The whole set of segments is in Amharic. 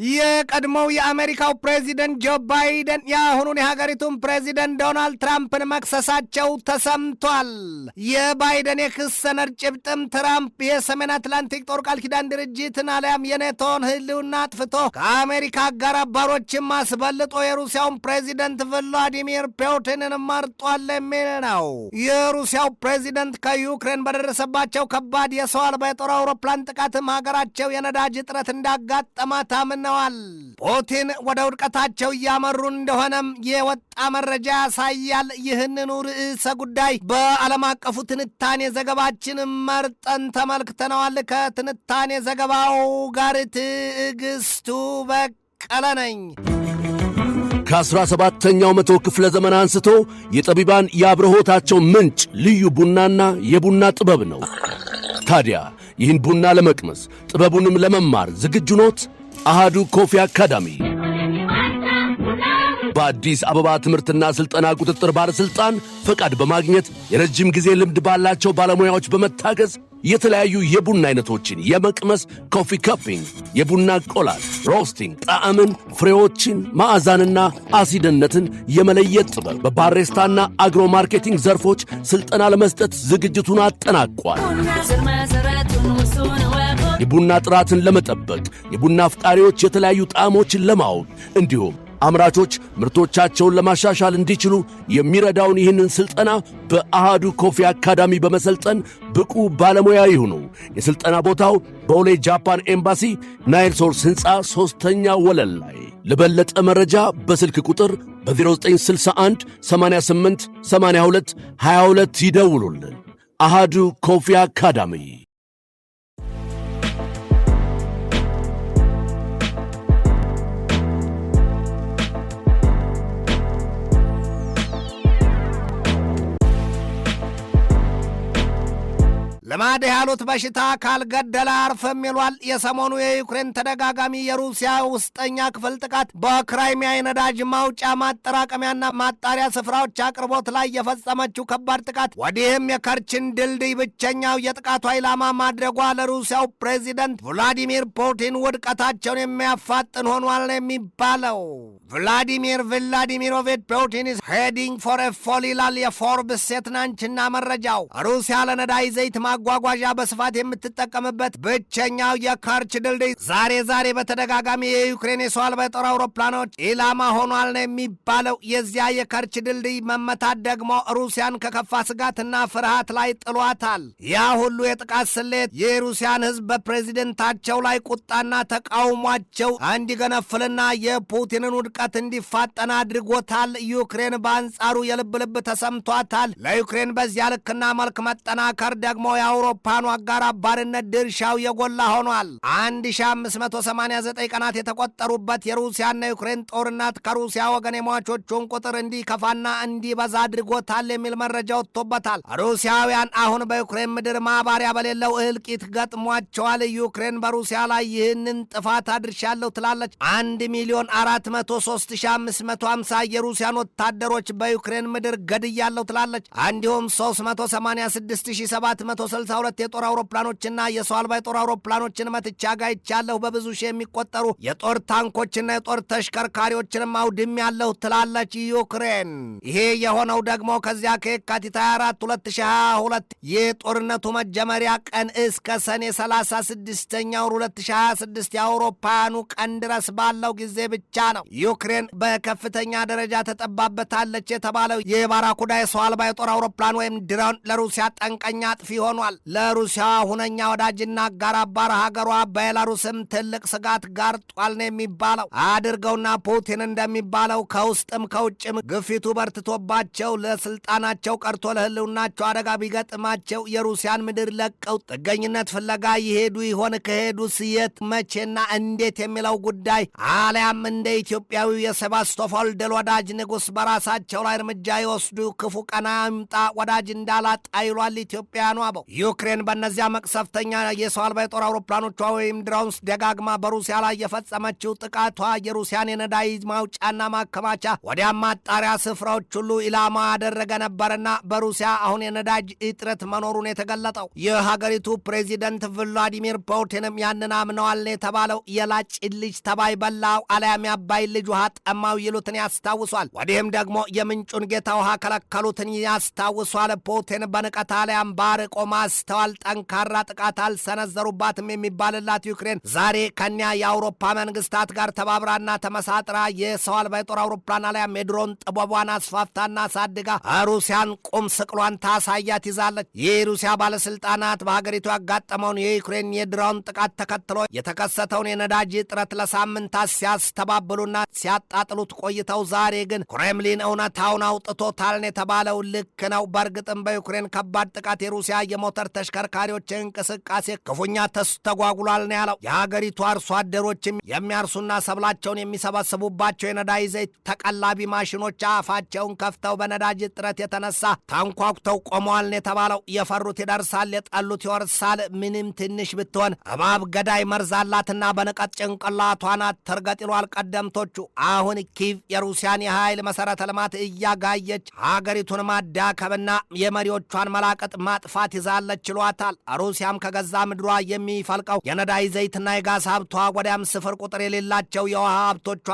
የቀድሞው የአሜሪካው ፕሬዚደንት ጆ ባይደን የአሁኑን የሀገሪቱን ፕሬዚደንት ዶናልድ ትራምፕን መክሰሳቸው ተሰምቷል። የባይደን የክስ ሰነድ ጭብጥም ትራምፕ የሰሜን አትላንቲክ ጦር ቃል ኪዳን ድርጅትን አሊያም የኔቶን ህልውና አጥፍቶ ከአሜሪካ አጋር አባሮችም አስበልጦ የሩሲያውን ፕሬዚደንት ቭላዲሚር ፑቲንን መርጧል የሚል ነው። የሩሲያው ፕሬዚደንት ከዩክሬን በደረሰባቸው ከባድ የሰው አልባ የጦር አውሮፕላን ጥቃትም ሀገራቸው የነዳጅ እጥረት እንዳጋጠማት አምነዋል። ፑቲን ወደ ውድቀታቸው እያመሩ እንደሆነም የወጣ መረጃ ያሳያል። ይህንኑ ርዕሰ ጉዳይ በዓለም አቀፉ ትንታኔ ዘገባችን መርጠን ተመልክተነዋል። ከትንታኔ ዘገባው ጋር ትዕግስቱ በቀለ ነኝ። ከ17ኛው መቶ ክፍለ ዘመን አንስቶ የጠቢባን የአብርሆታቸው ምንጭ ልዩ ቡናና የቡና ጥበብ ነው። ታዲያ ይህን ቡና ለመቅመስ ጥበቡንም ለመማር ዝግጁ ኖት? አሃዱ ኮፊ አካዳሚ በአዲስ አበባ ትምህርትና ሥልጠና ቁጥጥር ባለሥልጣን ፈቃድ በማግኘት የረጅም ጊዜ ልምድ ባላቸው ባለሙያዎች በመታገዝ የተለያዩ የቡና አይነቶችን የመቅመስ ኮፊ ካፒንግ፣ የቡና ቆላል፣ ሮስቲንግ፣ ጣዕምን፣ ፍሬዎችን፣ ማዕዛንና አሲድነትን የመለየት ጥበብ በባሬስታና አግሮ ማርኬቲንግ ዘርፎች ሥልጠና ለመስጠት ዝግጅቱን አጠናቋል። የቡና ጥራትን ለመጠበቅ የቡና አፍቃሪዎች የተለያዩ ጣዕሞችን ለማወቅ እንዲሁም አምራቾች ምርቶቻቸውን ለማሻሻል እንዲችሉ የሚረዳውን ይህንን ሥልጠና በአሃዱ ኮፊ አካዳሚ በመሰልጠን ብቁ ባለሙያ ይሁኑ። የሥልጠና ቦታው በቦሌ ጃፓን ኤምባሲ ናይል ሶርስ ሕንፃ 3ኛ ወለል ላይ። ለበለጠ መረጃ በስልክ ቁጥር በ0961 88 82 22 ይደውሉልን። አሃዱ ኮፊ አካዳሚ። ልማድ ያሉት በሽታ ካልገደለ አርፈም ይሏል። የሰሞኑ የዩክሬን ተደጋጋሚ የሩሲያ ውስጠኛ ክፍል ጥቃት በክራይሚያ የነዳጅ ማውጫ ማጠራቀሚያና ማጣሪያ ስፍራዎች አቅርቦት ላይ የፈጸመችው ከባድ ጥቃት ወዲህም የከርችን ድልድይ ብቸኛው የጥቃቱ ኢላማ ማድረጓ ለሩሲያው ፕሬዚደንት ቭላዲሚር ፑቲን ውድቀታቸውን የሚያፋጥን ሆኗል የሚባለው። ቭላዲሚሮቪች ፑቲን is heading for a fall ይላል የፎርብስ የትናንትና መረጃው። ሩሲያ ለነዳጅ ዘይት ማጓጓዣ በስፋት የምትጠቀምበት ብቸኛው የከርች ድልድይ ዛሬ በተደጋጋሚ የዩክሬን የሰው አልባ የጦር አውሮፕላኖች ኢላማ ሆኗል ነው የሚባለው። የዚያ የከርች ድልድይ መመታት ደግሞ ሩሲያን ከከፋ ስጋትና ፍርሃት ላይ ጥሏታል። ያ ሁሉ የጥቃት ስሌት የሩሲያን ሕዝብ በፕሬዚደንታቸው ላይ ቁጣና ተቃውሟቸው እንዲገነፍልና የፑቲንን ውድቀት እንዲፋጠን አድርጎታል። ዩክሬን በአንጻሩ የልብ ተሰምቷታል። ለዩክሬን በዚያ ልክና መልክ መጠናከር ደግሞ የአውሮፓኑ አጋር አባርነት ድርሻው የጎላ ሆኗል። 1589 ቀናት የተቆጠሩበት የሩሲያና ዩክሬን ጦርነት ከሩሲያ ወገን የሟቾቹን ቁጥር እንዲከፋና እንዲበዛ አድርጎታል የሚል መረጃ ወጥቶበታል። ሩሲያውያን አሁን በዩክሬን ምድር ማባሪያ በሌለው እልቂት ገጥሟቸዋል። ዩክሬን በሩሲያ ላይ ይህንን ጥፋት አድርሻለሁ ትላለች። 1,403,550 የሩሲያን ወታደሮች በዩክሬን ምድር ገድያለሁ ትላለች። እንዲሁም 386,762 የጦር አውሮፕላኖችና የሰው አልባ የጦር አውሮፕላኖችን መትቻ ጋይቻለሁ። በብዙ ሺህ የሚቆጠሩ የጦር ታንኮችና የጦር ተሽከርካሪዎችንም አውድሜያለሁ ትላለች ዩክሬን። ይሄ የሆነው ደግሞ ከዚያ ከየካቲት 24 2022 የጦርነቱ መጀመሪያ ቀን እስከ ሰኔ 36ኛው 2026 የአውሮፓውያኑ ቀን ድረስ ባለው ጊዜ ብቻ ነው። ዩክሬን በከፍተኛ ደረጃ ተጠባበታለች የተባለው የባራኩዳ የሰው አልባ የጦር አውሮፕላን ወይም ድሮን ለሩሲያ ጠንቀኛ አጥፊ ሆኗል። ለሩሲያ ሁነኛ ወዳጅና አጋር አባር ሀገሯ ቤላሩስም ትልቅ ስጋት ጋርጧል ነው የሚባለው። አድርገውና ፑቲን እንደሚባለው ከውስጥም ከውጭም ግፊቱ በርትቶባቸው ለስልጣናቸው ቀርቶ ለህልውናቸው አደጋ ቢገጥማቸው የሩሲያን ምድር ለቀው ጥገኝነት ፍለጋ ይሄዱ ይሆን? ከሄዱስ የት፣ መቼና እንዴት የሚለው ጉዳይ አሊያም እንደ ኢትዮጵያዊው የሴባስቶፖል ድል ወዳጅ ንጉሥ በራሳቸው ላይ እርምጃ ይወስዱ፣ ክፉ ቀና ይምጣ ወዳጅ እንዳላጣ ይሏል ኢትዮጵያኑ አበው። ዩክሬን በእነዚያ መቅሰፍተኛ የሰው አልባ የጦር አውሮፕላኖቿ ወይም ድሮንስ ደጋግማ በሩሲያ ላይ የፈጸመችው ጥቃቷ የሩሲያን የነዳጅ ማውጫና ማከማቻ ወዲያም ማጣሪያ ስፍራዎች ሁሉ ኢላማ ያደረገ ነበርና በሩሲያ አሁን የነዳጅ እጥረት መኖሩን የተገለጠው የሀገሪቱ ፕሬዚደንት ቭላዲሚር ፑቲንም ያንን አምነዋል የተባለው የላጭ ልጅ ተባይ በላው አልያም ያባይ ልጅ ውሃ ጠማው ይሉትን ያስታውሷል። ወዲህም ደግሞ የምንጩን ጌታ ውሃ ከለከሉትን ያስታውሷል። ፑቲን በንቀት አልያም ባርቆ ማስተዋል ጠንካራ ጥቃት አልሰነዘሩባትም የሚባልላት ዩክሬን ዛሬ ከኛ የአውሮፓ መንግስታት ጋር ተባብራና ተመሳጥራ የሰው አልባ የጦር አውሮፕላን አልያም የድሮን ጥበቧን አስፋፍታና ሳድጋ ሩሲያን ቁም ስቅሏን ታሳያት ይዛለች። የሩሲያ ባለስልጣናት በሀገሪቱ ያጋጠመውን የዩክሬን የድሮን ጥቃት ተከትሎ የተከሰተውን የነዳጅ እጥረት ለሳምንታት ሲያስተባብሉና ሲያጣጥሉት ቆይተው ዛሬ ግን ክሬምሊን እውነታውን አውጥቶታል የተባለው ልክ ነው። በእርግጥም በዩክሬን ከባድ ጥቃት የሩሲያ የሞተር ተሽከርካሪዎች እንቅስቃሴ ክፉኛ ተስተጓጉሏል ነው ያለው። የሀገሪቱ አርሶ አደሮችም የሚያርሱና ሰብላቸውን የሚሰበስቡባቸው የነዳጅ ዘይት ተቀላቢ ማሽኖች አፋቸውን ከፍተው በነዳጅ እጥረት የተነሳ ታንኳኩተው ቆመዋል ነው የተባለው። የፈሩት ይደርሳል፣ የጠሉት ይወርሳል። ምንም ትንሽ ብትሆን እባብ ገዳይ መርዛላትና በንቀት ጭንቅላቷን አትርገጥ ይሏል ቀደምቶቹ። አሁን ኪቭ የሩሲያን የኃይል መሰረተ ልማት እያጋየች ሀገሪቱን ማዳከምና የመሪዎቿን መላቀጥ ማጥፋት ይዛለች ይሏታል። ሩሲያም ከገዛ ምድሯ የሚፈልቀው የነዳጅ ዘይትና የጋዝ ሀብቷ ወዲያም ስፍር ቁጥር የሌላቸው የውሃ ሀብቶቿ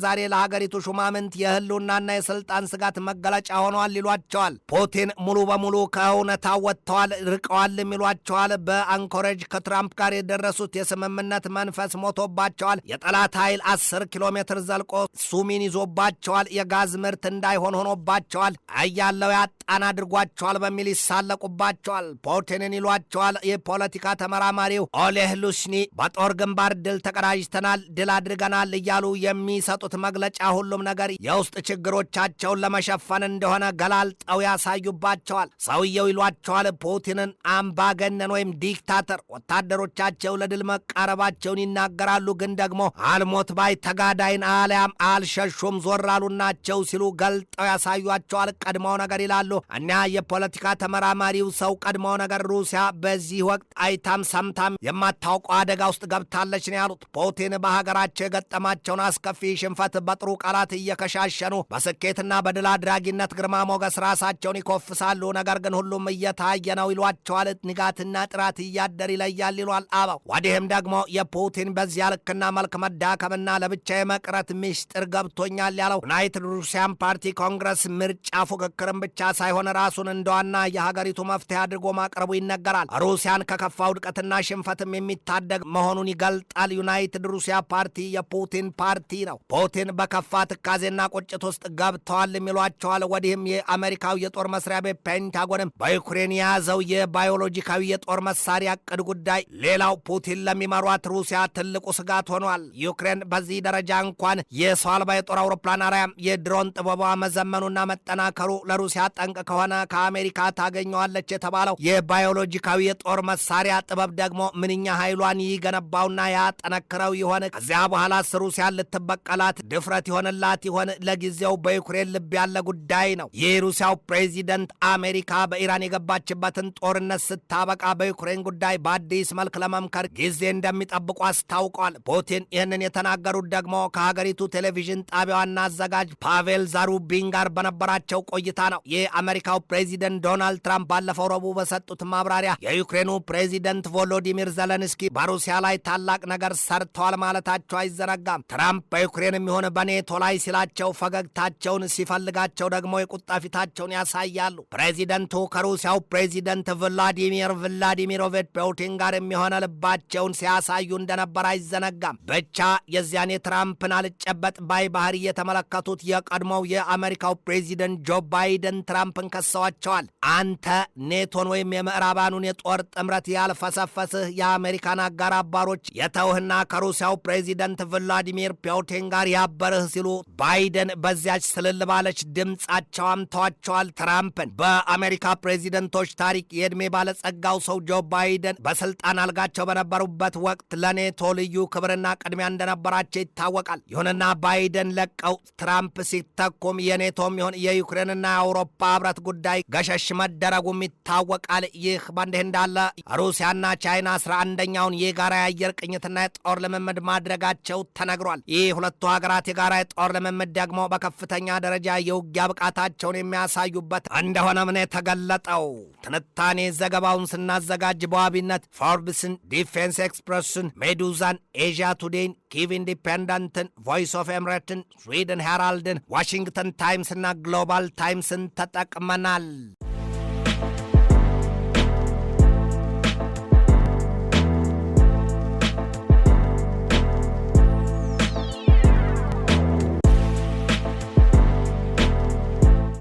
ዛሬ ለሀገሪቱ ሹማምንት የህልውናና የስልጣን ስጋት መገለጫ ሆነዋል ይሏቸዋል። ፑቲን ሙሉ በሙሉ ከእውነታ ወጥተዋል ርቀዋልም ይሏቸዋል። በአንኮሬጅ ከትራምፕ ጋር የደረሱት የስምምነት መንፈስ ሞቶባቸዋል። የጠላት ኃይል 10 ኪሎ ሜትር ዘልቆ ሱሚን ይዞባቸዋል። የጋዝ ምርት እንዳይሆን ሆኖባቸዋል። እያለው ያጣን አድርጓቸዋል በሚል ይሳለቁባቸዋል። ፑቲንን ይሏቸዋል። የፖለቲካ ተመራማሪው ኦሌህ ሉሽኒ በጦር ግንባር ድል ተቀዳጅተናል፣ ድል አድርገናል እያሉ የሚሰጡት መግለጫ ሁሉም ነገር የውስጥ ችግሮቻቸውን ለመሸፈን እንደሆነ ገላልጠው ያሳዩባቸዋል። ሰውየው ይሏቸዋል ፑቲንን አምባገነን ወይም ዲክታተር። ወታደሮቻቸው ለድል መቃረባቸውን ይናገራሉ፣ ግን ደግሞ አልሞት ባይ ተጋዳይን አልያም አልሸሹም ዞር አሉ ናቸው ሲሉ ገልጠው ያሳዩቸዋል። ቀድሞው ነገር ይላሉ እኛ የፖለቲካ ተመራማሪው ሰው ቀድሞው ነገር ሩሲያ በዚህ ወቅት አይታም ሰምታም የማታውቀው አደጋ ውስጥ ገብታለች ነው ያሉት። ፑቲን በሀገራቸው የገጠማቸውን አስከፊ ሽንፈት በጥሩ ቃላት እየከሻሸኑ በስኬትና በድል አድራጊነት ግርማ ሞገስ ራሳቸውን ይኮፍሳሉ። ነገር ግን ሁሉም እየታየ ነው ይሏቸዋል። ንጋትና ጥራት እያደር ይለያል ይሏል አበው። ወዲህም ደግሞ የፑቲን በዚያ ልክና መልክ መዳከምና ለብቻ የመቅረት ምስጢር ገብቶኛል ያለው ዩናይትድ ሩሲያን ፓርቲ ኮንግረስ ምርጫ ፉክክርን ብቻ ሳይሆን ራሱን እንደዋና የሀገሪቱ መፍትሄ አድርጎ ማቅረቡ ይነገራል። ሩሲያን ከከፋ ውድቀትና ሽንፈትም የሚታደግ መሆኑን ይገልጣል። ዩናይትድ ሩሲያ ፓርቲ የፑቲን ፓርቲ ነው። ፑቲን በከፋ ትካዜና ቁጭት ውስጥ ገብተዋል የሚሏቸዋል። ወዲህም የአሜሪካው የጦር መስሪያ ቤት ፔንታጎንም በዩክሬን የያዘው የባዮሎጂካዊ የጦር መሳሪያ ዕቅድ ጉዳይ ሌላው ፑቲን ለሚመሯት ሩሲያ ትልቁ ስጋት ሆኗል። ዩክሬን በዚህ ደረጃ እንኳን የሰው አልባ የጦር አውሮፕላን አርያም የድሮን ጥበቧ መዘመኑና መጠናከሩ ለሩሲያ ጠንቅ ከሆነ ከአሜሪካ ታገኘዋለች የተባለው የባዮሎጂካዊ የጦር መሳሪያ ጥበብ ደግሞ ምንኛ ኃይሏን ይገነባውና ያጠነክረው ይሆን? ከዚያ በኋላስ ሩሲያን ልትበቀላት ድፍረት ይሆንላት ይሆን? ለጊዜው በዩክሬን ልብ ያለ ጉዳይ ነው። የሩሲያው ፕሬዚደንት አሜሪካ በኢራን የገባችበትን ጦርነት ስታበቃ በዩክሬን ጉዳይ በአዲስ መልክ ለመምከር ጊዜ እንደሚጠብቁ አስታውቋል። ፑቲን ይህንን የተናገሩት ደግሞ ከሀገሪቱ ቴሌቪዥን ጣቢያ ዋና አዘጋጅ ፓቬል ዛሩቢን ጋር በነበራቸው ቆይታ ነው። የአሜሪካው ፕሬዚደንት ዶናልድ ትራምፕ ባለፈው ረቡዕ በሰጡት ማብራሪያ የዩክሬኑ ፕሬዚደንት ቮሎዲሚር ዘለንስኪ በሩሲያ ላይ ታላቅ ነገር ሰርተዋል ማለታቸው አይዘነጋም። ትራምፕ በዩክሬን የሚሆን በኔቶ ላይ ሲላቸው ፈገግታቸውን ሲፈልጋቸው ደግሞ የቁጣ ፊታቸውን ያሳያሉ። ፕሬዚደንቱ ከሩሲያው ፕሬዚደንት ቭላዲሚሮቪች ፑቲን ጋር የሚሆነ ልባቸውን ሲያሳዩ እንደነበር አይዘነጋም። ብቻ የዚያን የትራምፕን አልጨበጥ ባይ ባህሪ የተመለከቱት የቀድሞው የአሜሪካው ፕሬዚደንት ጆ ባይደን ትራምፕን ከሰዋቸዋል። አንተ ኔቶን ወይም የምዕራባኑን የጦር ጥምረት ያልፈሰፈስህ የአሜሪካን አጋር አባሮች የተውህና ከሩሲያው ፕሬዚደንት ቭላዲሚር ፑቲን ጋር ያበርህ ሲሉ ባይደን በዚያች ስልል ባለች ድምፃቸው አምተዋቸዋል ትራምፕን። በአሜሪካ ፕሬዚደንቶች ታሪክ የዕድሜ ባለጸጋው ሰው ጆ ባይደን በስልጣን አልጋቸው በነበሩበት ወቅት ለኔቶ ልዩ ክብርና ቅድሚያ እንደነበራቸው ይታወቃል። ይሁንና ባይደን ለቀው ትራምፕ ሲተኩም የኔቶም ይሁን የዩክሬንና የአውሮፓ ህብረት ጉዳይ ገሸሽ መደረጉም ይታወቃል። ይህ በእንዲህ እንዳለ ሩሲያና ቻይና 11ኛውን የጋራ የአየር ቅኝትና የጦር ልምምድ ማድረጋቸው ተነግሯል። ይህ ሁለቱ ሀገራት የጋራ የጦር ልምምድ ደግሞ በከፍተኛ ደረጃ የውጊያ ብቃታቸውን የሚያሳዩበት እንደሆነም ነው የተገለጠው። ትንታኔ ዘገባውን ስናዘጋጅ በዋቢነት ፎርብስን፣ ዲፌንስ ኤክስፕረስን፣ ሜዱዛን፣ ኤዥያ ቱዴይን፣ ኪቭ ኢንዲፔንደንትን፣ ቮይስ ኦፍ ኤምሬትን፣ ስዊድን ሄራልድን፣ ዋሽንግተን ታይምስና ግሎባል ታይምስን ተጠቅመናል።